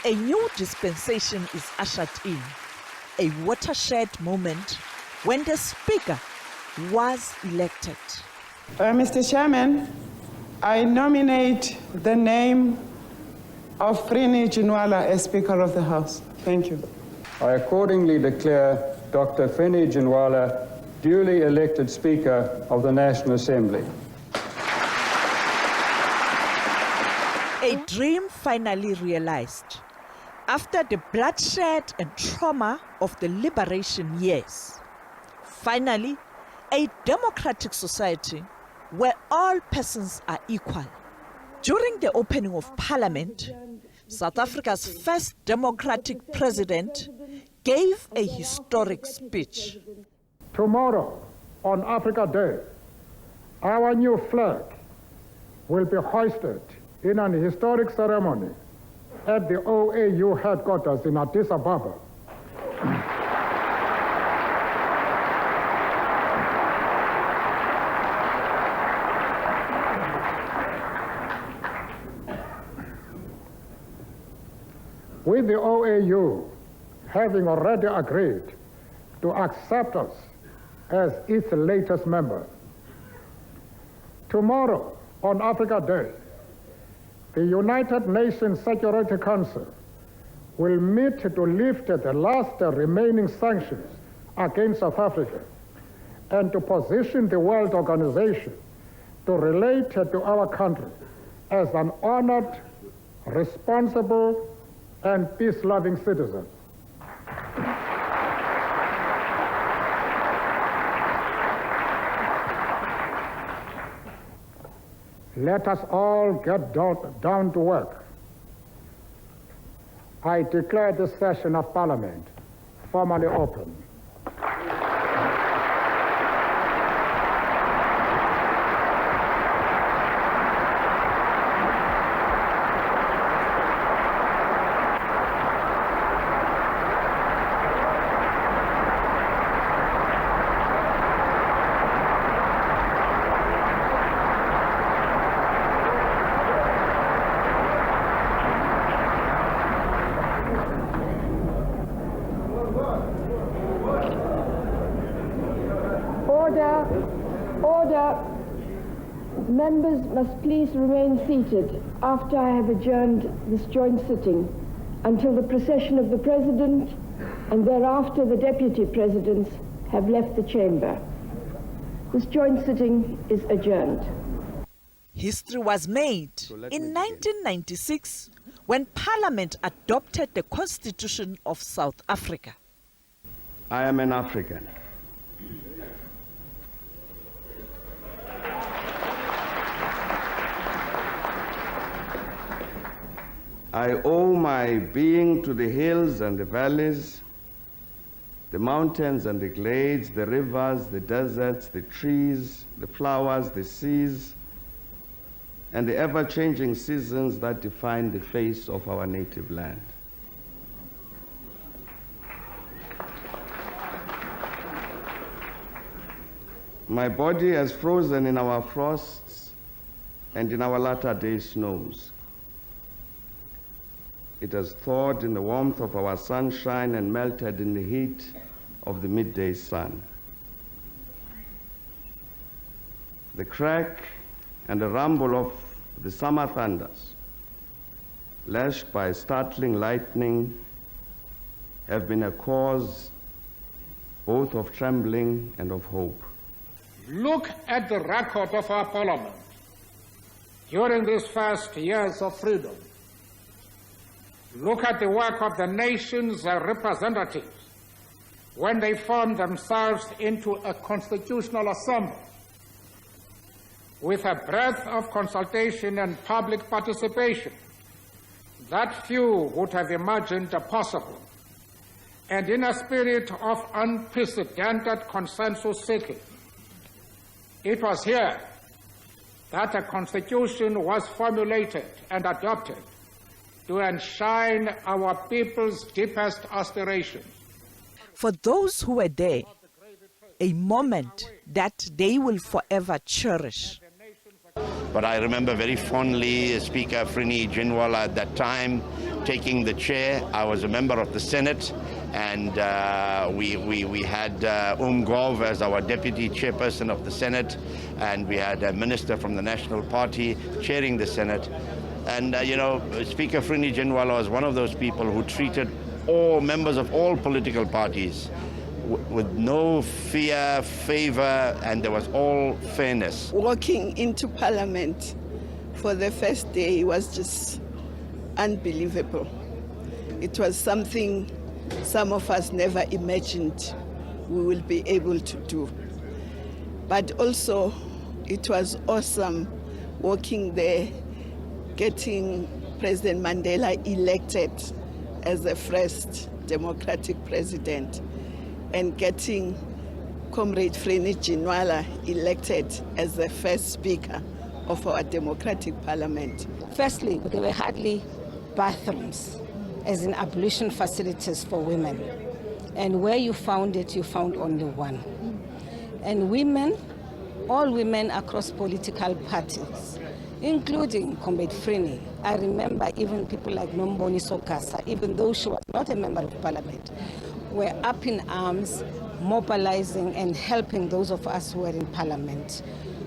A new dispensation is ushered in, a watershed moment when the Speaker was elected. Mr. Chairman, I nominate the name of Frini Jinwala as Speaker of the House. Thank you. I accordingly declare Dr. Frini Jinwala duly elected Speaker of the National Assembly. A dream finally realized. After the bloodshed and trauma of the liberation years, finally, a democratic society where all persons are equal. During the opening of Parliament, South Africa's first democratic president gave a historic speech. Tomorrow, on Africa Day, our new flag will be hoisted in an historic ceremony at the OAU headquarters in Addis Ababa. With the OAU having already agreed to accept us as its latest member. Tomorrow, on Africa Day, the United Nations Security Council will meet to lift the last remaining sanctions against South Africa and to position the World Organization to relate to our country as an honored, responsible, and peace-loving citizen. Let us all get down to work. I declare this session of Parliament formally open. Order. Members must please remain seated after I have adjourned this joint sitting until the procession of the President and thereafter the Deputy Presidents have left the chamber. This joint sitting is adjourned. History was made in 1996 when Parliament adopted the Constitution of South Africa. I am an African. I owe my being to the hills and the valleys, the mountains and the glades, the rivers, the deserts, the trees, the flowers, the seas, and the ever-changing seasons that define the face of our native land. My body has frozen in our frosts and in our latter-day snows. It has thawed in the warmth of our sunshine and melted in the heat of the midday sun. The crack and the rumble of the summer thunders, lashed by startling lightning, have been a cause both of trembling and of hope. Look at the record of our Parliament during these first years of freedom. Look at the work of the nation's representatives when they formed themselves into a constitutional assembly with a breadth of consultation and public participation that few would have imagined possible, and in a spirit of unprecedented consensus seeking. It was here that a constitution was formulated and adopted to enshrine our people's deepest aspirations. For those who were there, a moment that they will forever cherish. But I remember very fondly Speaker Frini Jinwala at that time taking the chair. I was a member of the Senate, and we had Gov as our deputy chairperson of the Senate, and we had a minister from the National Party chairing the Senate. And, you know, Speaker Frini Jinwala was one of those people who treated all members of all political parties with no fear, favor, and there was all fairness. Walking into Parliament for the first day was just unbelievable. It was something some of us never imagined we will be able to do. But also, it was awesome walking there, getting President Mandela elected as the first democratic president, and getting Comrade Frini Jinwala elected as the first speaker of our democratic parliament. Firstly, there were hardly bathrooms, as in ablution facilities for women. And where you found it, you found only one. And women, all women across political parties, including Comrade Frini. I remember even people like Nomboni Sokasa, even though she was not a member of parliament, were up in arms, mobilizing and helping those of us who were in parliament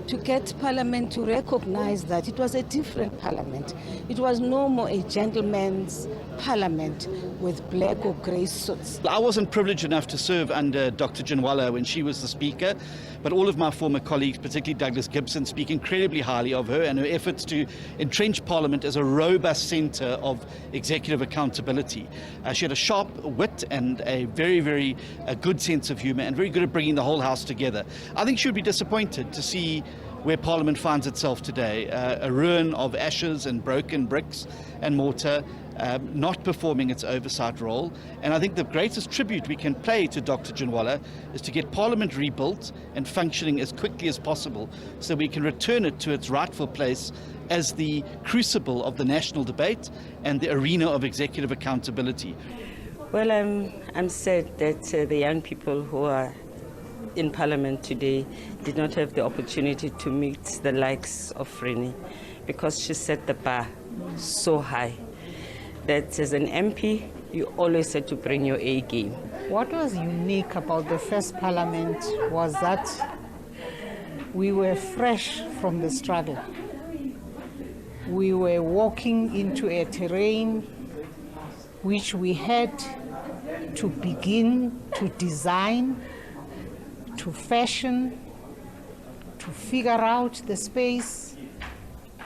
to get parliament to recognize that it was a different parliament. It was no more a gentleman's parliament with black or grey suits. I wasn't privileged enough to serve under Dr. Jinwala when she was the Speaker, but all of my former colleagues, particularly Douglas Gibson, speak incredibly highly of her and her efforts to entrench Parliament as a robust centre of executive accountability. She had a sharp wit and a very good sense of humour and very good at bringing the whole House together. I think she would be disappointed to see where Parliament finds itself today, a ruin of ashes and broken bricks and mortar, not performing its oversight role. And I think the greatest tribute we can pay to Dr. Jinwala is to get Parliament rebuilt and functioning as quickly as possible so we can return it to its rightful place as the crucible of the national debate and the arena of executive accountability. Well, I'm sad that the young people who are in Parliament today did not have the opportunity to meet the likes of Frini, because she set the bar so high that as an MP, you always had to bring your A game. What was unique about the first Parliament was that we were fresh from the struggle. We were walking into a terrain which we had to begin to design, to fashion, to figure out the space,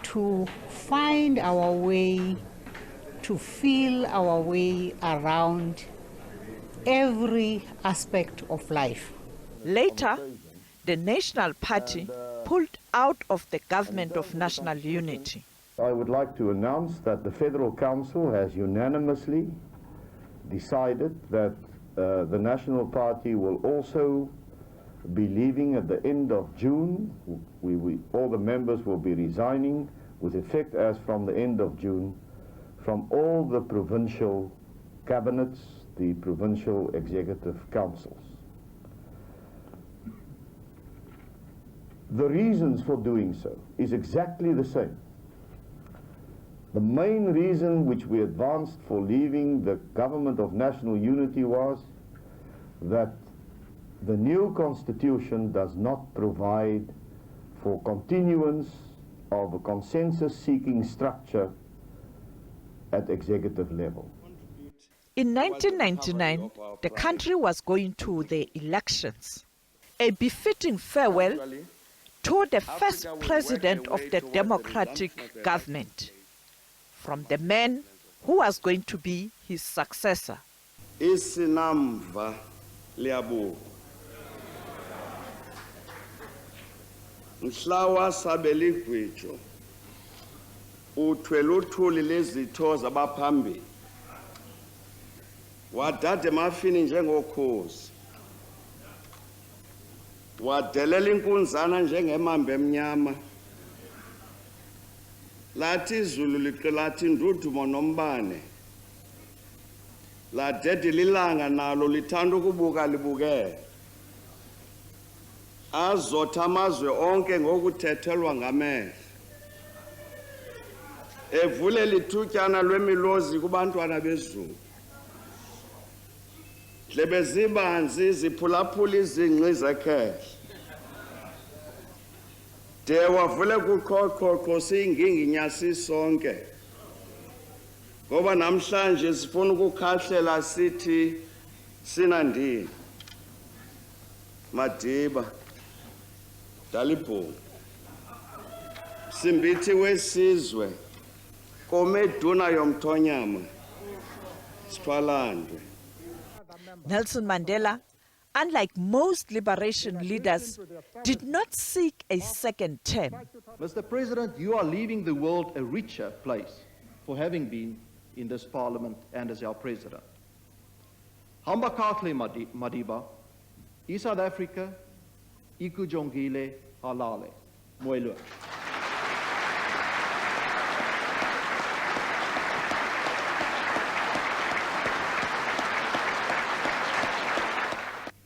to find our way, to feel our way around every aspect of life. Later, the National Party pulled out of the Government of National Unity. I would like to announce that the Federal Council has unanimously decided that the National Party will also be leaving at the end of June. All the members will be resigning with effect as from the end of June from all the provincial cabinets, the provincial executive councils. The reasons for doing so is exactly the same. The main reason which we advanced for leaving the Government of National Unity was that the new constitution does not provide for continuance of a consensus-seeking structure at executive level. In 1999, the country was going to the elections. A befitting farewell to the first president of the democratic government, from the man who was going to be his successor. Isinamva liabu. Mhlawa sabeligwijo. Uthweluthuli lezitho zabaphambi. Wadade mafini njengokhozi. Wadelela inkunzana njengemambe emnyama. Lathi izulu liqelathi ndudumo nombane. Ladede lilanga nalo lithanda ukubuka libukele. Azotha amazwe onke ngokuthethelwa ngamehlo. evulela ithutyana lwemilozi kubantwana bezulu. Dlebe zibanzi ziphulaphula izingqi zekhehla. De wavule kuqhoqhoqho siyinginginya sisonke. Ngoba namhlanje sifuna ukukhahlela sithi sinandini. Madiba Dalibhungu Simbithi wesizwe komeduna yomthonyama Siphalandwe. Nelson Mandela, unlike most liberation leaders, did not seek a second term. Mr. President, you are leaving the world a richer place for having been in this parliament and as our president. Hamba kahle Madiba, I South Africa, Iku Jongile Halale, Moelua.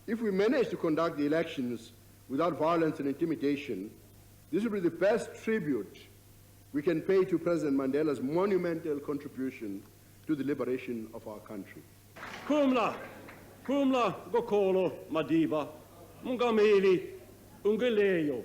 If we manage to conduct the elections without violence and intimidation, this will be the best tribute we can pay to President Mandela's monumental contribution to the liberation of our country. Kumla Gokolo Madiba, Mungameli Ungeleyo.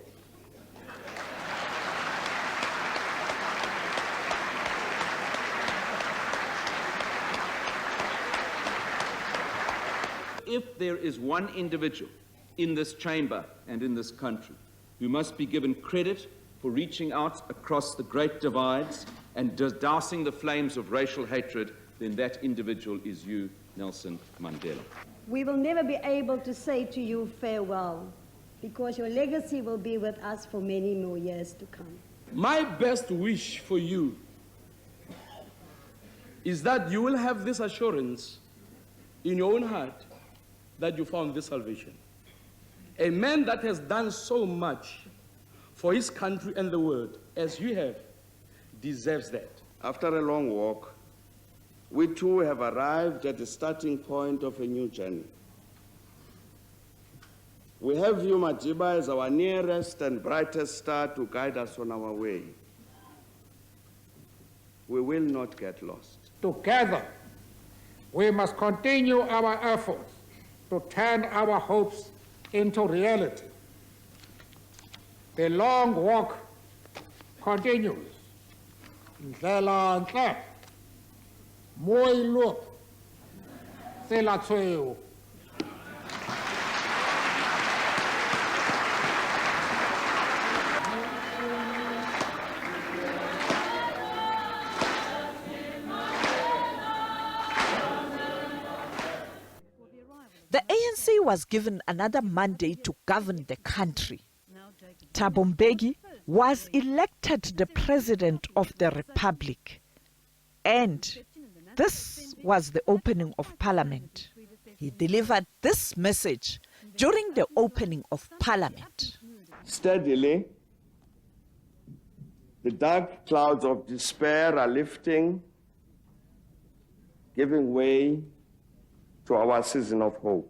If there is one individual in this chamber and in this country who must be given credit for reaching out across the great divides and dousing the flames of racial hatred, then that individual is you, Nelson Mandela. We will never be able to say to you farewell, because your legacy will be with us for many more years to come. My best wish for you is that you will have this assurance in your own heart that you found this salvation. A man that has done so much for his country and the world as you have deserves that. After a long walk, we too have arrived at the starting point of a new journey. We have you, Madiba, as our nearest and brightest star to guide us on our way. We will not get lost. Together, we must continue our efforts to turn our hopes into reality. The long walk continues. Ndlela ntle, moilo, tsela tshweu. The ANC was given another mandate to govern the country. Thabo Mbeki was elected the president of the republic, and this was the opening of parliament. He delivered this message during the opening of parliament. Steadily, the dark clouds of despair are lifting, giving way to our season of hope.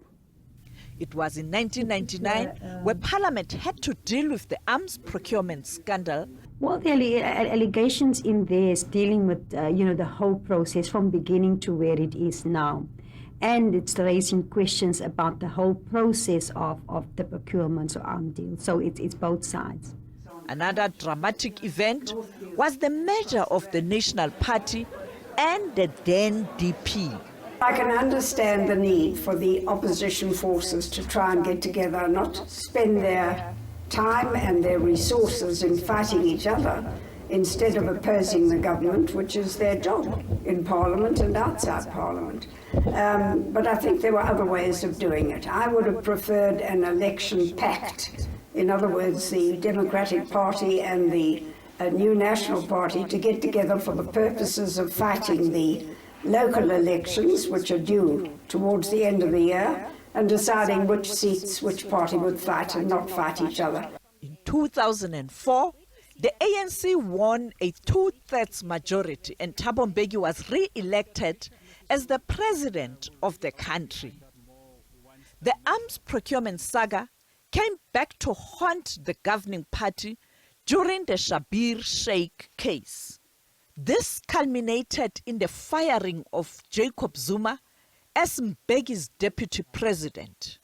It was in 1999 where Parliament had to deal with the arms procurement scandal. Well, the allegations in there is dealing with, the whole process from beginning to where it is now. And it's raising questions about the whole process of the procurements or arms deals. So it's both sides. Another dramatic event was the merger of the National Party and the then DP. I can understand the need for the opposition forces to try and get together, not spend their time and their resources in fighting each other instead of opposing the government, which is their job in Parliament and outside Parliament. But I think there were other ways of doing it. I would have preferred an election pact. In other words, the Democratic Party and the New National Party to get together for the purposes of fighting the local elections, which are due towards the end of the year, and deciding which seats which party would fight and not fight each other. In 2004, the ANC won a 2/3 majority and Thabo Mbeki was re-elected as the president of the country. The arms procurement saga came back to haunt the governing party during the Schabir Sheikh case. This culminated in the firing of Jacob Zuma as Mbeki's deputy president.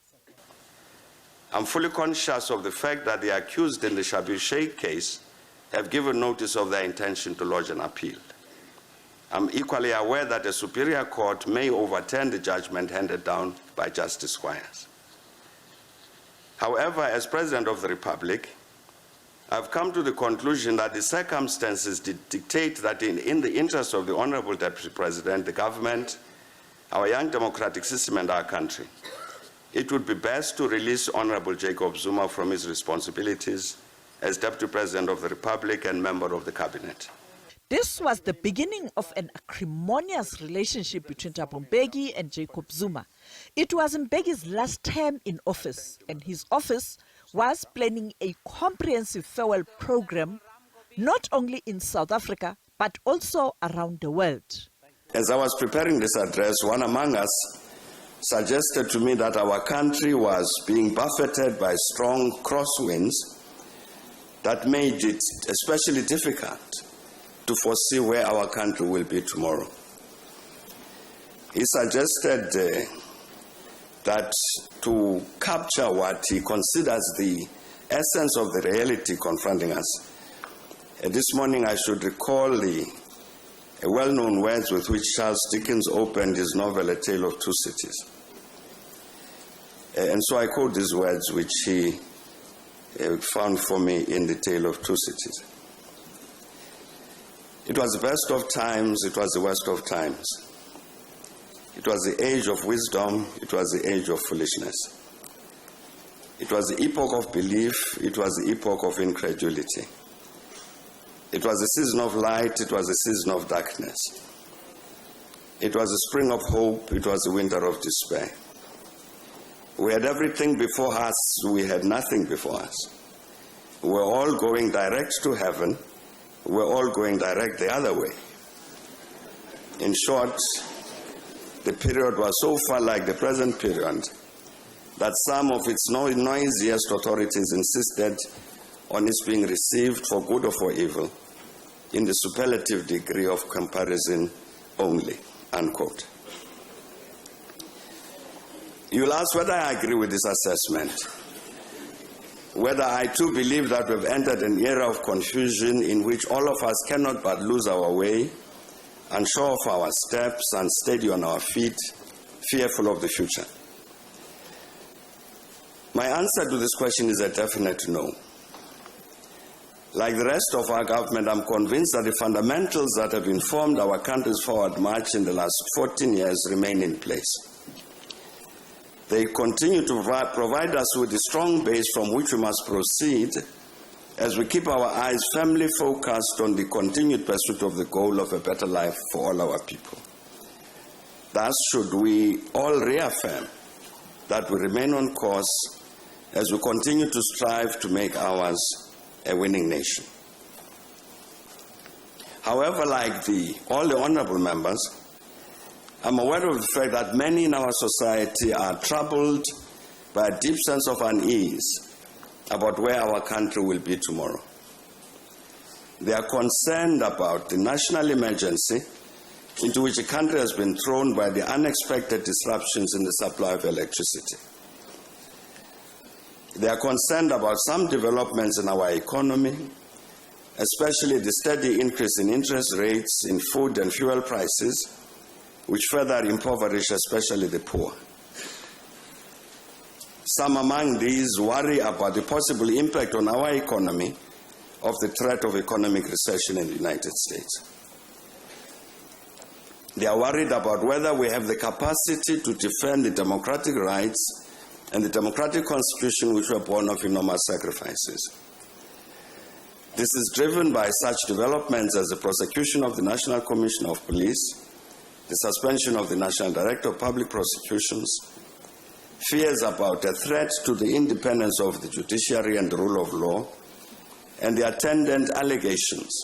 I'm fully conscious of the fact that the accused in the Shabi Sheikh case have given notice of their intention to lodge an appeal. I'm equally aware that a superior court may overturn the judgment handed down by Justice Squires. However, as President of the Republic, I've come to the conclusion that the circumstances dictate that in the interest of the Honorable Deputy President, the government, our young democratic system and our country, it would be best to release Honorable Jacob Zuma from his responsibilities as Deputy President of the Republic and member of the Cabinet. This was the beginning of an acrimonious relationship between Thabo Mbeki and Jacob Zuma. It was Mbeki's last term in office, and his office was planning a comprehensive farewell program, not only in South Africa, but also around the world. As I was preparing this address, one among us suggested to me that our country was being buffeted by strong crosswinds that made it especially difficult to foresee where our country will be tomorrow. He suggested that to capture what he considers the essence of the reality confronting us, this morning I should recall the well-known words with which Charles Dickens opened his novel A Tale of Two Cities. And so I quote these words which he found for me in The Tale of Two Cities. It was the best of times, it was the worst of times. It was the age of wisdom, it was the age of foolishness. It was the epoch of belief, it was the epoch of incredulity. It was the season of light, it was the season of darkness. It was the spring of hope, it was the winter of despair. We had everything before us, we had nothing before us. We were all going direct to heaven, we were all going direct the other way. In short, the period was so far like the present period that some of its noisiest authorities insisted on its being received for good or for evil in the superlative degree of comparison only, unquote. You'll ask whether I agree with this assessment, whether I too believe that we've entered an era of confusion in which all of us cannot but lose our way, unsure of our steps, unsteady on our feet, fearful of the future. My answer to this question is a definite no. Like the rest of our government, I'm convinced that the fundamentals that have informed our country's forward march in the last 14 years remain in place. They continue to provide us with a strong base from which we must proceed as we keep our eyes firmly focused on the continued pursuit of the goal of a better life for all our people. Thus, should we all reaffirm that we remain on course as we continue to strive to make ours a winning nation. However, like all the honorable members, I'm aware of the fact that many in our society are troubled by a deep sense of unease about where our country will be tomorrow. They are concerned about the national emergency into which the country has been thrown by the unexpected disruptions in the supply of electricity. They are concerned about some developments in our economy, especially the steady increase in interest rates, in food and fuel prices, which further impoverish especially the poor. Some among these worry about the possible impact on our economy of the threat of economic recession in the United States. They are worried about whether we have the capacity to defend the democratic rights and the democratic constitution which were born of enormous sacrifices. This is driven by such developments as the prosecution of the National Commissioner of Police, the suspension of the National Director of Public Prosecutions, fears about a threat to the independence of the judiciary and the rule of law, and the attendant allegations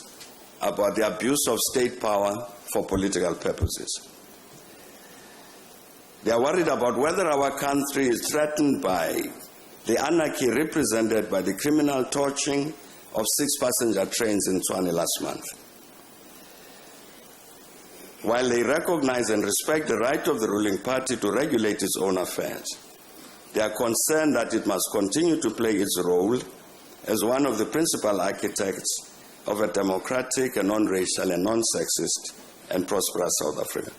about the abuse of state power for political purposes. They are worried about whether our country is threatened by the anarchy represented by the criminal torching of 6 passenger trains in Tshwane last month. while they recognize and respect the right of the ruling party to regulate its own affairs, they are concerned that it must continue to play its role as one of the principal architects of a democratic and non-racial and non-sexist and prosperous South Africa.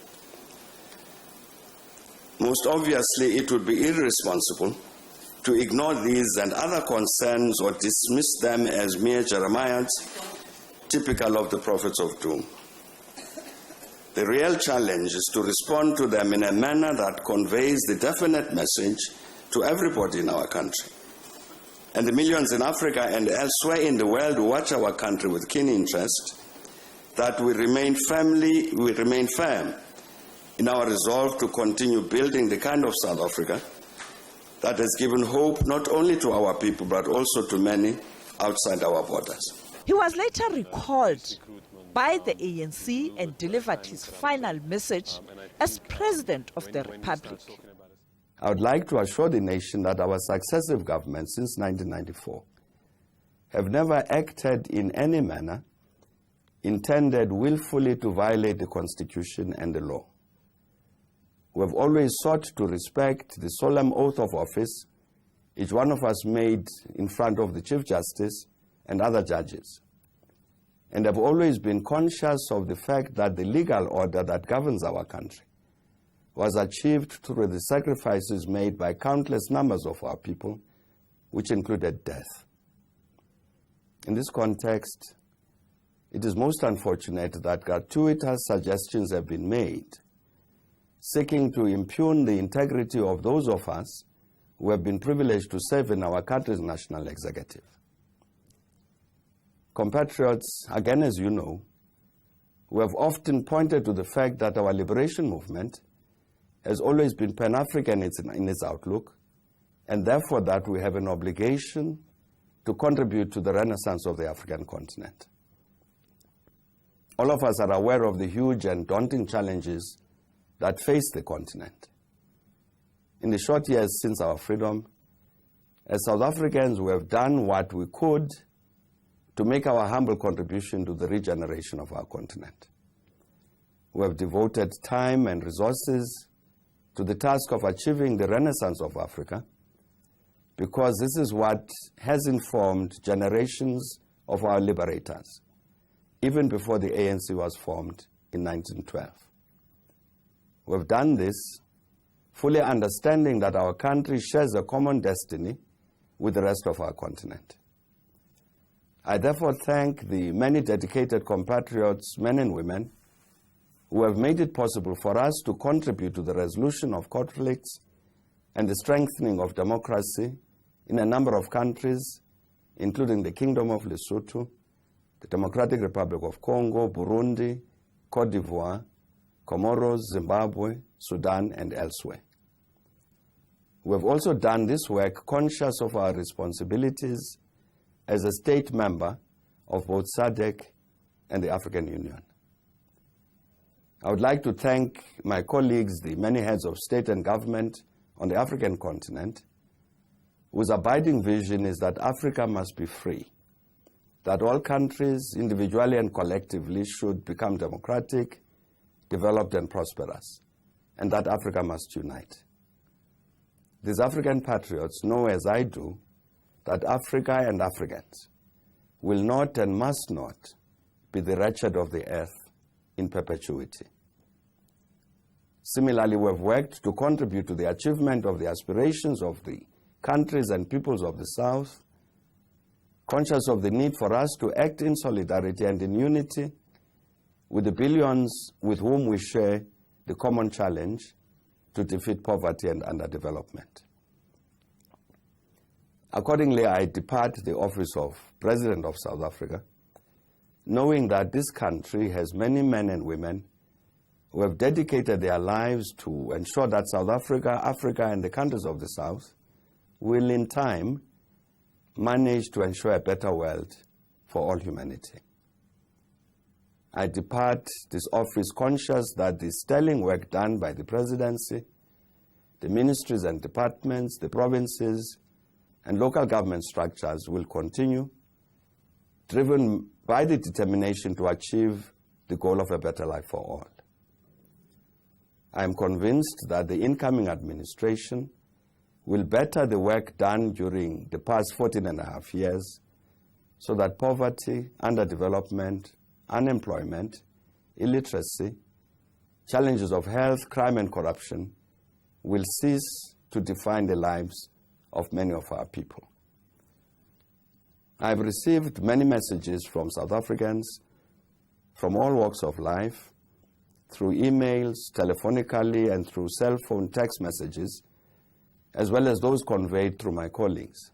Most obviously, it would be irresponsible to ignore these and other concerns or dismiss them as mere Jeremiahs, typical of the prophets of doom. The real challenge is to respond to them in a manner that conveys the definite message to everybody in our country, and the millions in Africa and elsewhere in the world who watch our country with keen interest, that we remain firm in our resolve to continue building the kind of South Africa that has given hope not only to our people but also to many outside our borders. He was later recalled by the ANC and delivered his final message as President of the Republic. I would like to assure the nation that our successive governments since 1994 have never acted in any manner intended willfully to violate the Constitution and the law. We have always sought to respect the solemn oath of office each one of us made in front of the Chief Justice and other judges, and have always been conscious of the fact that the legal order that governs our country was achieved through the sacrifices made by countless numbers of our people, which included death. In this context, it is most unfortunate that gratuitous suggestions have been made seeking to impugn the integrity of those of us who have been privileged to serve in our country's national executive. Compatriots, again as you know, we have often pointed to the fact that our liberation movement has always been Pan-African in its outlook, and therefore that we have an obligation to contribute to the renaissance of the African continent. All of us are aware of the huge and daunting challenges that face the continent. In the short years since our freedom, as South Africans, we have done what we could to make our humble contribution to the regeneration of our continent. We have devoted time and resources to the task of achieving the renaissance of Africa, because this is what has informed generations of our liberators, even before the ANC was formed in 1912. We have done this fully understanding that our country shares a common destiny with the rest of our continent. I therefore thank the many dedicated compatriots, men and women, who have made it possible for us to contribute to the resolution of conflicts and the strengthening of democracy in a number of countries, including the Kingdom of Lesotho, the Democratic Republic of Congo, Burundi, Cote d'Ivoire, Comoros, Zimbabwe, Sudan, and elsewhere. We have also done this work conscious of our responsibilities as a state member of both SADC and the African Union. I would like to thank my colleagues, the many heads of state and government on the African continent, whose abiding vision is that Africa must be free, that all countries, individually and collectively, should become democratic, developed and prosperous, and that Africa must unite. These African patriots know, as I do, that Africa and Africans will not and must not be the wretched of the earth in perpetuity. Similarly, we have worked to contribute to the achievement of the aspirations of the countries and peoples of the South, conscious of the need for us to act in solidarity and in unity with the billions with whom we share the common challenge to defeat poverty and underdevelopment. Accordingly, I depart the office of President of South Africa, knowing that this country has many men and women who have dedicated their lives to ensure that South Africa, Africa, and the countries of the South will in time manage to ensure a better world for all humanity. I depart this office conscious that the sterling work done by the presidency, the ministries and departments, the provinces, and local government structures will continue, driven by the determination to achieve the goal of a better life for all. I am convinced that the incoming administration will better the work done during the past 14.5 years so that poverty, underdevelopment, unemployment, illiteracy, challenges of health, crime and corruption will cease to define the lives of many of our people. I've received many messages from South Africans from all walks of life, through emails, telephonically, and through cell phone text messages, as well as those conveyed through my colleagues.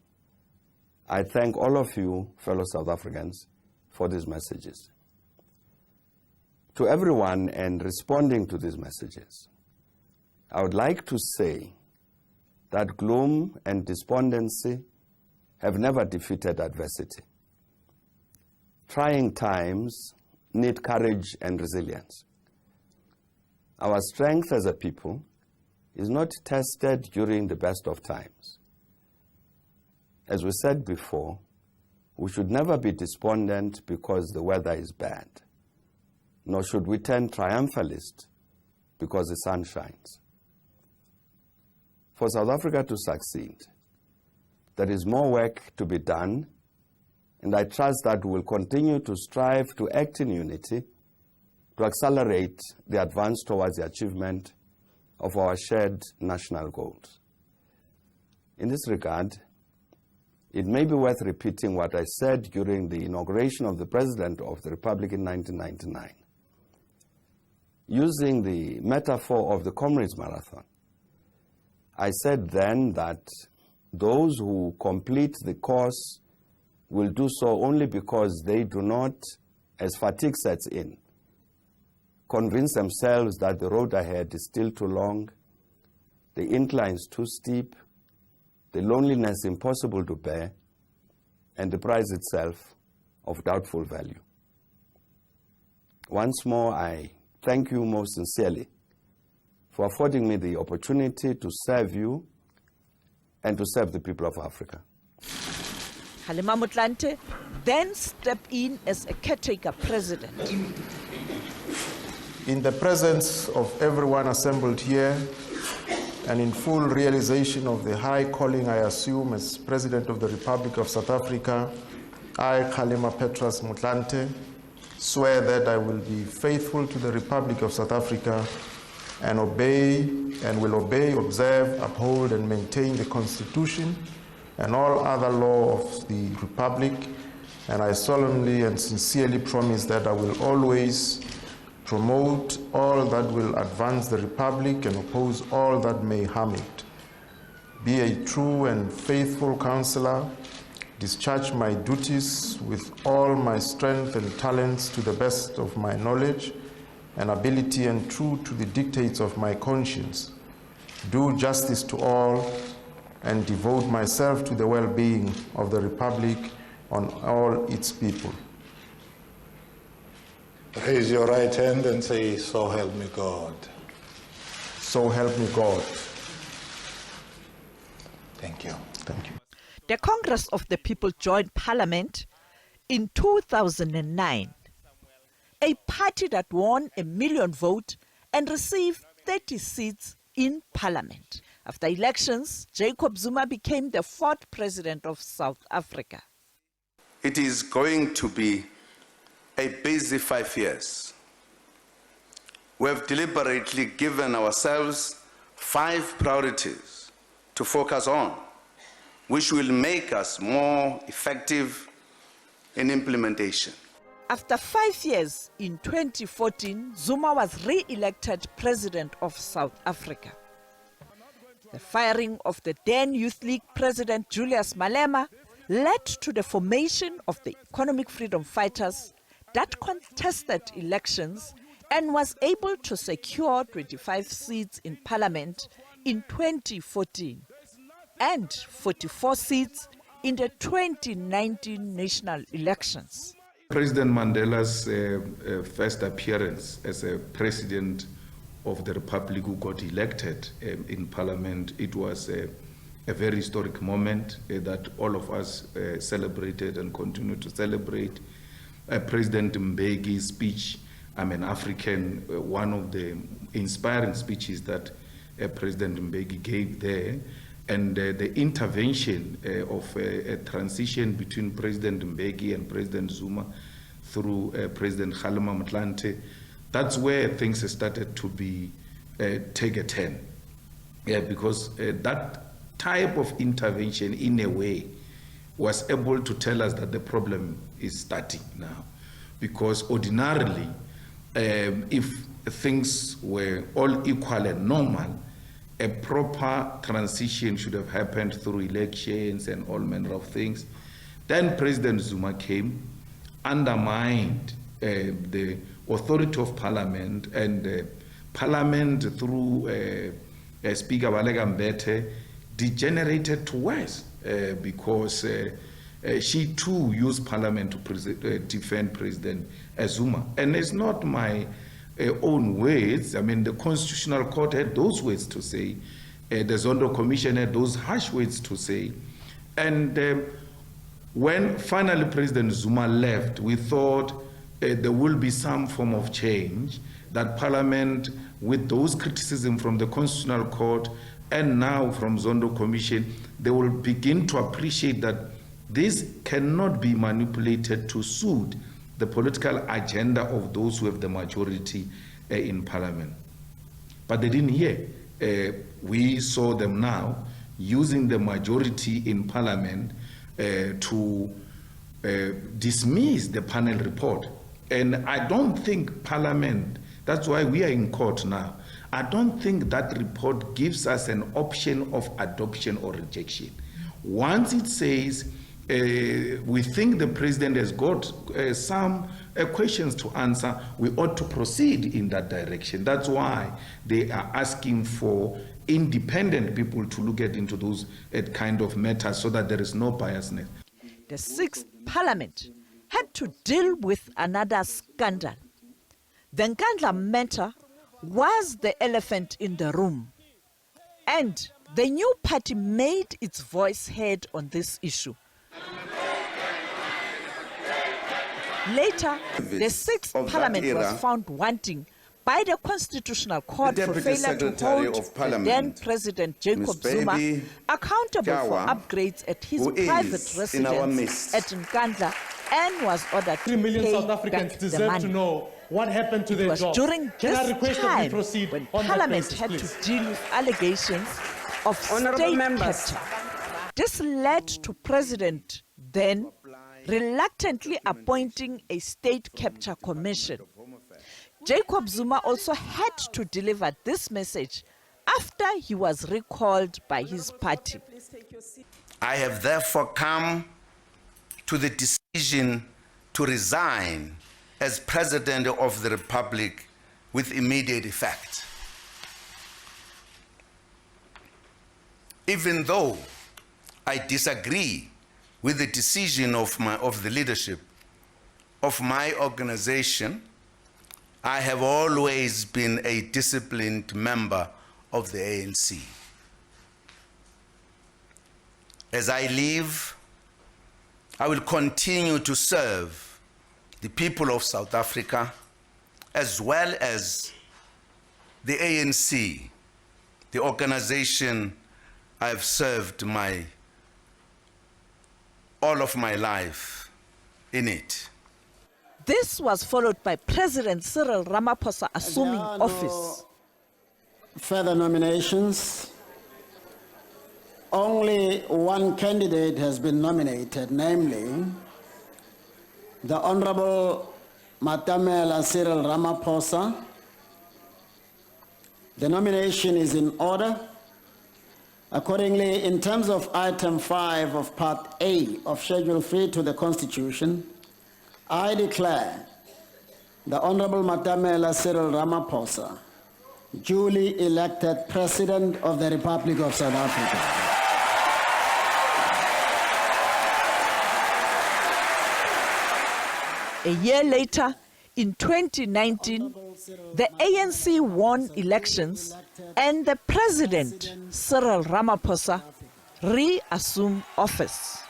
I thank all of you, fellow South Africans, for these messages. To everyone and responding to these messages, I would like to say that gloom and despondency have never defeated adversity. Trying times need courage and resilience. Our strength as a people is not tested during the best of times. As we said before, we should never be despondent because the weather is bad, nor should we turn triumphalist because the sun shines. For South Africa to succeed, there is more work to be done, and I trust that we will continue to strive to act in unity to accelerate the advance towards the achievement of our shared national goals. In this regard, it may be worth repeating what I said during the inauguration of the President of the Republic in 1999. Using the metaphor of the Comrades Marathon, I said then that those who complete the course will do so only because they do not, as fatigue sets in, convince themselves that the road ahead is still too long, the inclines too steep, the loneliness impossible to bear, and the prize itself of doubtful value. Once more, I thank you most sincerely for affording me the opportunity to serve you and to serve the people of Africa. Halima Motlanthe then stepped in as a caretaker president. In the presence of everyone assembled here, and in full realization of the high calling I assume as President of the Republic of South Africa, I, Halima Petrus Motlanthe, swear that I will be faithful to the Republic of South Africa and will obey, observe, uphold, and maintain the Constitution and all other law of the Republic, and I solemnly and sincerely promise that I will always promote all that will advance the Republic and oppose all that may harm it. Be a true and faithful counselor, discharge my duties with all my strength and talents to the best of my knowledge and ability and true to the dictates of my conscience, do justice to all, and devote myself to the well-being of the Republic and all its people. Raise your right hand and say, "So help me God." So help me God. Thank you. Thank you. The Congress of the People joined Parliament in 2009, a party that won a million vote and received 30 seats in Parliament. After elections, Jacob Zuma became the fourth president of South Africa. It is going to be a busy 5 years. We have deliberately given ourselves 5 priorities to focus on, which will make us more effective in implementation. After 5 years, in 2014, Zuma was re-elected president of South Africa. The firing of the then Youth League president Julius Malema led to the formation of the Economic Freedom Fighters that contested elections and was able to secure 25 seats in parliament in 2014 and 44 seats in the 2019 national elections. President Mandela's first appearance as a president of the Republic who got elected in Parliament, it was a very historic moment that all of us celebrated and continue to celebrate. President Mbeki's speech I'm an African. One of the inspiring speeches that President Mbeki gave there, and the intervention of a transition between President Mbeki and President Zuma through President Kgalema Motlanthe, that's where things started to be take a turn. Yeah, because that type of intervention, in a way, was able to tell us that the problem is starting now. Because ordinarily, if things were all equal and normal, a proper transition should have happened through elections and all manner of things. Then President Zuma came, undermined the authority of Parliament, and Parliament through Speaker Baleka Mbete degenerated to worse because she too used Parliament to defend President Zuma. And it's not my own words. I mean, the Constitutional Court had those words to say. The Zondo Commission had those harsh words to say. And when finally President Zuma left, we thought there will be some form of change, that Parliament, with those criticisms from the Constitutional Court and now from Zondo Commission, they will begin to appreciate that this cannot be manipulated to suit the political agenda of those who have the majority in Parliament. But they didn't hear. We saw them now using the majority in Parliament to dismiss the panel report. And I don't think Parliament, that's why we are in court now, I don't think that report gives us an option of adoption or rejection. Once it says, we think the president has got some questions to answer, we ought to proceed in that direction. That's why they are asking for independent people to look into those kind of matters so that there is no biasness. The 6th Parliament had to deal with another scandal. The Nkandla matter was the elephant in the room, and the new party made its voice heard on this issue. Later, the 6th Parliament was found wanting by the Constitutional Court for failure to hold the then President Jacob Zuma accountable for upgrades at his private residence at Nkandla, and was ordered to 3 million pay South Africans back the deserve money. to know what happened to It their was jobs. during Can I this request that we time proceed when on that Parliament basis, had please? to deal with allegations of Honourable state members. capture. This led to President then reluctantly appointing a state capture commission. Jacob Zuma also had to deliver this message after he was recalled by his party. I have therefore come to the decision to resign as President of the Republic with immediate effect. Even though I disagree with the decision of the leadership of my organization, I have always been a disciplined member of the ANC. As I leave, I will continue to serve the people of South Africa as well as the ANC, the organization I have served all of my life in it. This was followed by President Cyril Ramaphosa assuming office. Further nominations. Only one candidate has been nominated, namely the Honorable Matamela Cyril Ramaphosa. The nomination is in order. Accordingly, in terms of item 5 of Part A of Schedule 3 to the Constitution, I declare the Honorable Matamela Cyril Ramaphosa duly elected President of the Republic of South Africa. A year later, in 2019, the ANC won elections and the President, Cyril Ramaphosa, reassumed office.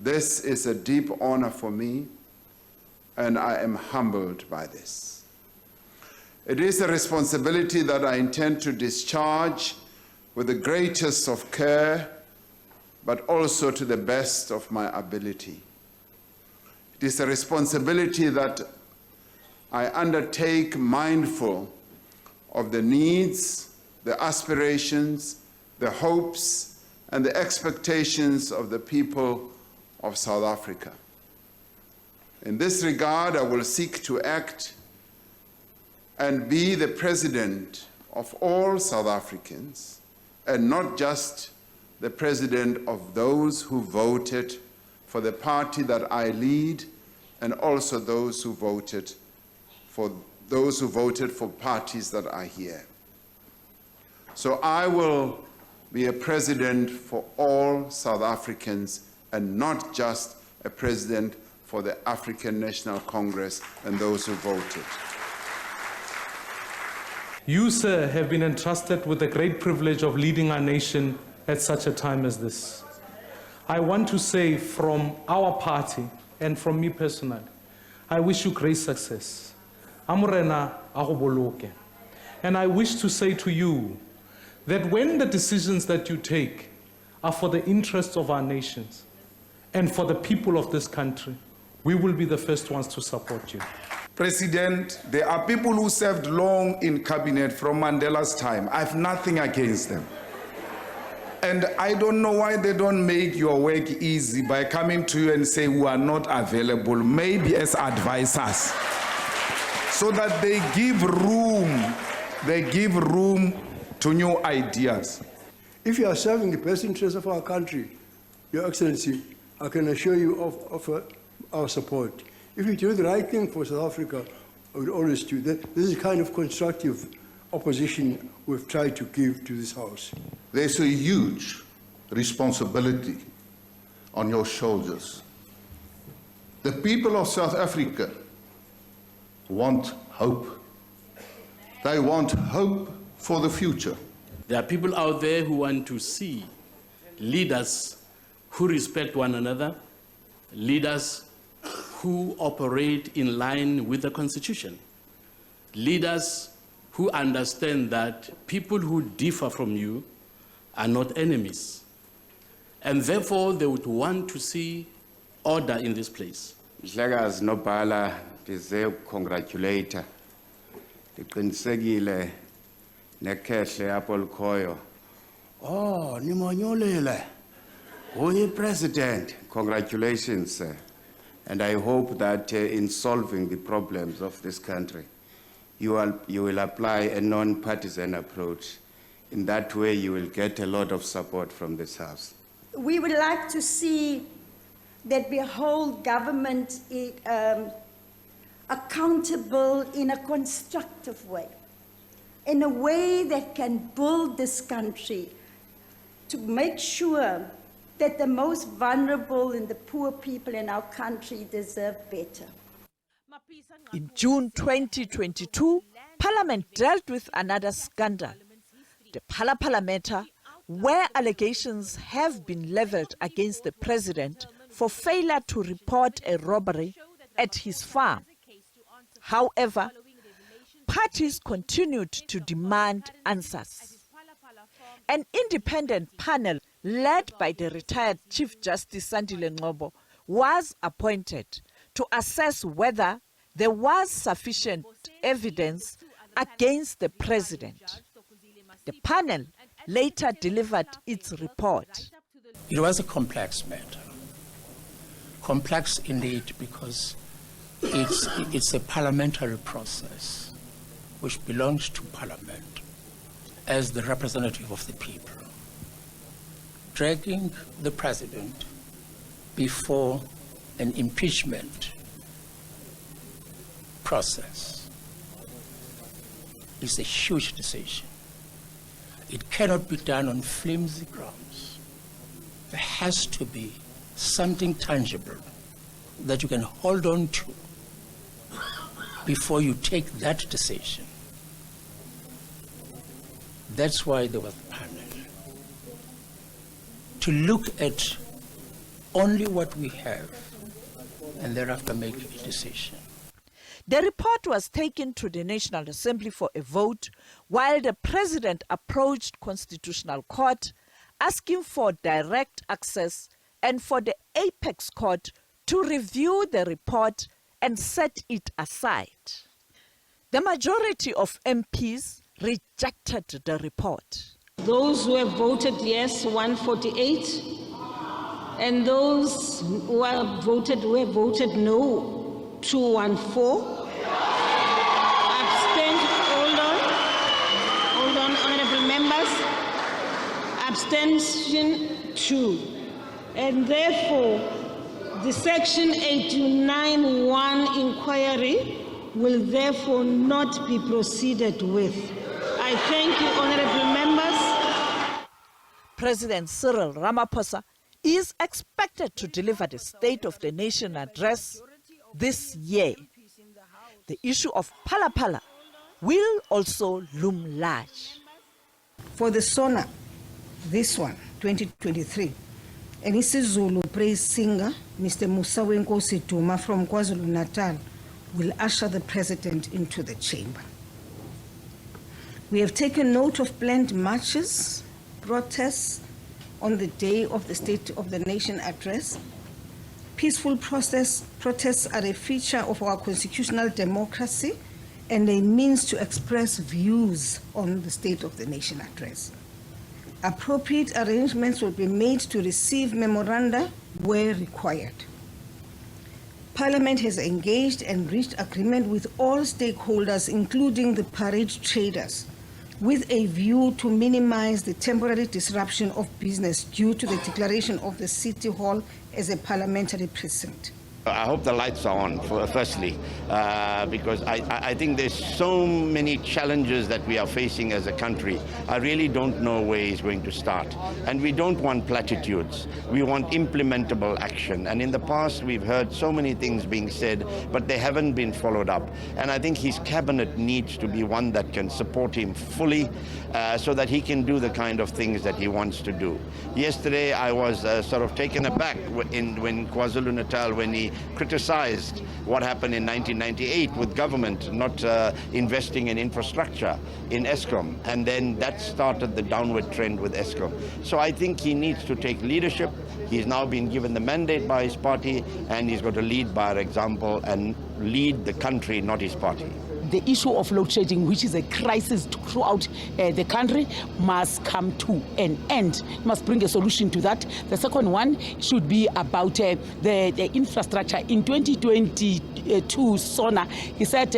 This is a deep honor for me, and I am humbled by this. It is a responsibility that I intend to discharge with the greatest of care, but also to the best of my ability. It is a responsibility that I undertake mindful of the needs, the aspirations, the hopes, and the expectations of the people of South Africa. In this regard, I will seek to act and be the president of all South Africans, and not just the president of those who voted for the party that I lead, and also those who voted for parties that are here. So I will be a president for all South Africans, and not just a president for the African National Congress and those who voted. You, sir, have been entrusted with the great privilege of leading our nation at such a time as this. I want to say from our party and from me personally, I wish you great success. Amorena agoboloke. And I wish to say to you that when the decisions that you take are for the interests of our nations and for the people of this country, we will be the first ones to support you. President, there are people who served long in cabinet from Mandela's time. I have nothing against them. And I don't know why they don't make your work easy by coming to you and say we are not available, maybe as advisors, so that they give room to new ideas. If you are serving the best interests of our country, Your Excellency, I can assure you of our support. If you do the right thing for South Africa, I would always do that. This is the kind of constructive opposition we've tried to give to this House. There's a huge responsibility on your shoulders. The people of South Africa want hope. They want hope for the future. There are people out there who want to see leaders who respect one another, leaders who operate in line with the Constitution, leaders who understand that people who differ from you are not enemies, and therefore they would want to see order in this place. Mhlekazi nobhala ndize congratulate ndiqinisekile nekhehle apho likhoyo. Oh, nimonyolele. Uyi president. Congratulations, sir. And I hope that in solving the problems of this country, you will apply a non-partisan approach. In that way, you will get a lot of support from this House. We would like to see that we hold government accountable in a constructive way, in a way that can build this country to make sure that the most vulnerable and the poor people in our country deserve better. In June 2022, Parliament dealt with another scandal, the Parlamenta, where allegations have been leveled against the president for failure to report a robbery at his farm. However, parties continued to demand answers. An independent panel led by the retired Chief Justice Sandile Ngcobo was appointed to assess whether there was sufficient evidence against the president. The panel later delivered its report. It was a complex matter. Complex indeed, because it's a parliamentary process which belongs to Parliament as the representative of the people. Dragging the president before an impeachment process is a huge decision. It cannot be done on flimsy grounds. There has to be something tangible that you can hold on to before you take that decision. That's why there was a panel to look at only what we have and thereafter make a decision. The report was taken to the National Assembly for a vote while the President approached Constitutional Court asking for direct access and for the Apex Court to review the report and set it aside. The majority of MPs rejected the report. Those who have voted yes, 148, and those who have voted no, 214. Abstained, hold on, honorable members. Abstention 2. And therefore, the Section 891 inquiry will therefore not be proceeded with. I thank you, honorable members. President Cyril Ramaphosa is expected to deliver the State of the Nation address this year. The issue of Phala Phala will also loom large. For the SONA, this one, 2023, an isiZulu praise singer, Mr. Musawenkosi Duma from KwaZulu-Natal, will usher the President into the chamber. We have taken note of planned marches, protests on the day of the State of the Nation address. Peaceful protests are a feature of our constitutional democracy and a means to express views on the State of the Nation address. Appropriate arrangements will be made to receive memoranda where required. Parliament has engaged and reached agreement with all stakeholders, including the parade traders, with a view to minimize the temporary disruption of business due to the declaration of the City Hall as a parliamentary precinct. I hope the lights are on, firstly, because I think there's so many challenges that we are facing as a country. I really don't know where he's going to start. And we don't want platitudes. We want implementable action. And in the past, we've heard so many things being said, but they haven't been followed up. And I think his cabinet needs to be one that can support him fully so that he can do the kind of things that he wants to do. Yesterday, I was sort of taken aback when KwaZulu-Natal, when he criticized what happened in 1998 with government not investing in infrastructure in Eskom, and then that started the downward trend with Eskom. So I think he needs to take leadership. He's now been given the mandate by his party, and he's got to lead by example and lead the country, not his party. The issue of load shedding, which is a crisis throughout the country, must come to an end. Must bring a solution to that. The second one should be about the infrastructure. In 2022, SONA, he said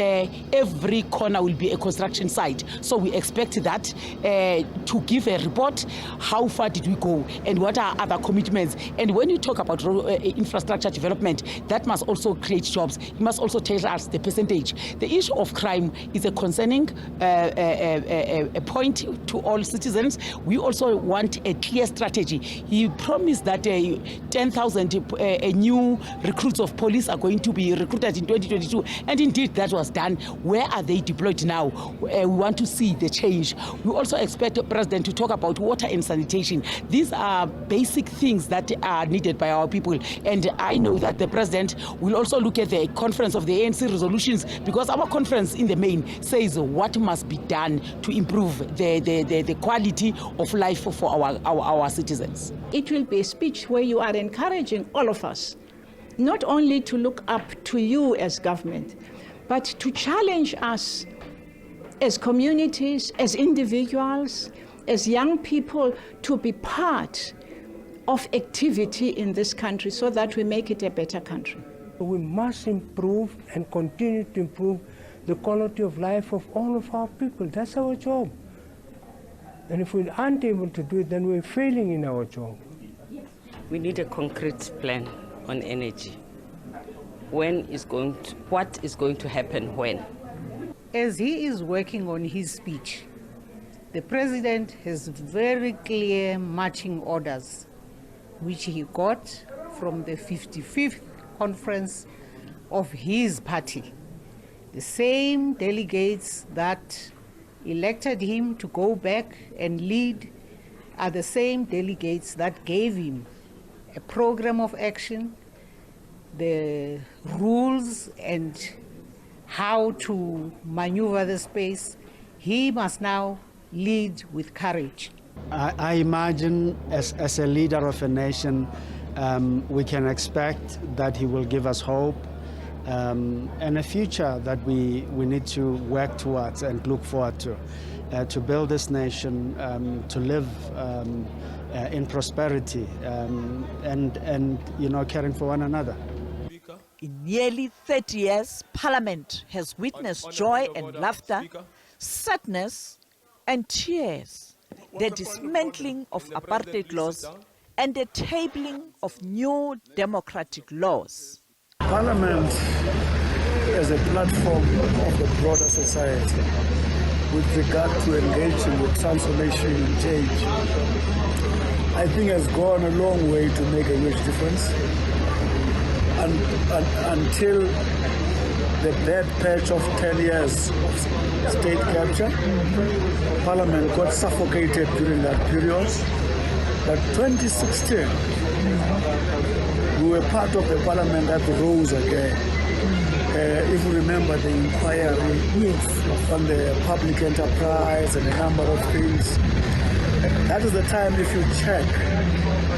every corner will be a construction site. So we expect that to give a report. How far did we go, and what are other commitments? And when you talk about infrastructure development, that must also create jobs. He must also tell us the percentage. The issue of crime is a concerning a point to all citizens. We also want a clear strategy. He promised that 10,000 new recruits of police are going to be recruited in 2022, and indeed that was done. Where are they deployed now? We want to see the change. We also expect the President to talk about water and sanitation. These are basic things that are needed by our people, and I know that the President will also look at the conference of the ANC resolutions, because our conference in the main says what must be done to improve the quality of life for our citizens. It will be a speech where you are encouraging all of us not only to look up to you as government, but to challenge us as communities, as individuals, as young people, to be part of activity in this country so that we make it a better country. We must improve and continue to improve the quality of life of all of our people. That's our job. And if we aren't able to do it, then we're failing in our job. We need a concrete plan on energy. What is going to happen when? As he is working on his speech, the President has very clear marching orders, which he got from the 55th conference of his party. The same delegates that elected him to go back and lead are the same delegates that gave him a program of action, the rules and how to maneuver the space. He must now lead with courage. I imagine as a leader of a nation, we can expect that he will give us hope and a future that we need to work towards and look forward to build this nation, to live in prosperity and caring for one another. In nearly 30 years, Parliament has witnessed joy and laughter, sadness and tears, the dismantling of apartheid laws and the tabling of new democratic laws. Parliament is a platform of the broader society with regard to engaging with transformation and change. I think has gone a long way to make a huge difference. Until the dead patch of 10 years of state capture, Parliament got suffocated during that period. But 2016, we were part of the Parliament that rose again. If you remember the inquiry on the public enterprise and a number of things, that is the time, if you check,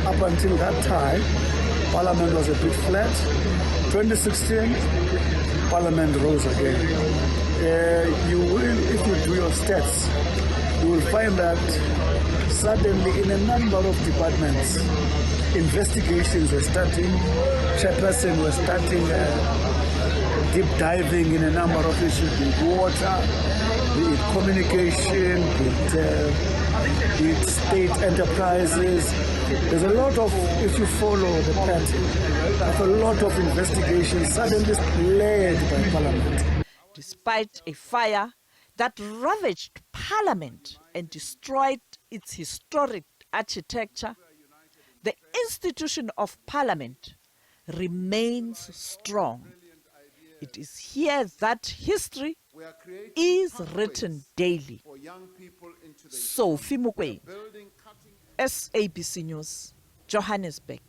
up until that time, Parliament was a bit flat. 2016, Parliament rose again. You will, if you do your stats, you will find that suddenly in a number of departments, investigations were starting, chairperson was starting deep diving in a number of issues, be it water, be it communication, be it state enterprises. There's a lot of, if you follow the pattern, there's a lot of investigations suddenly led by Parliament. Despite a fire that ravaged Parliament and destroyed its historic architecture, the institution of Parliament remains strong. It is here that history is written daily. Sophie Mokoena, SABC News, Johannesburg.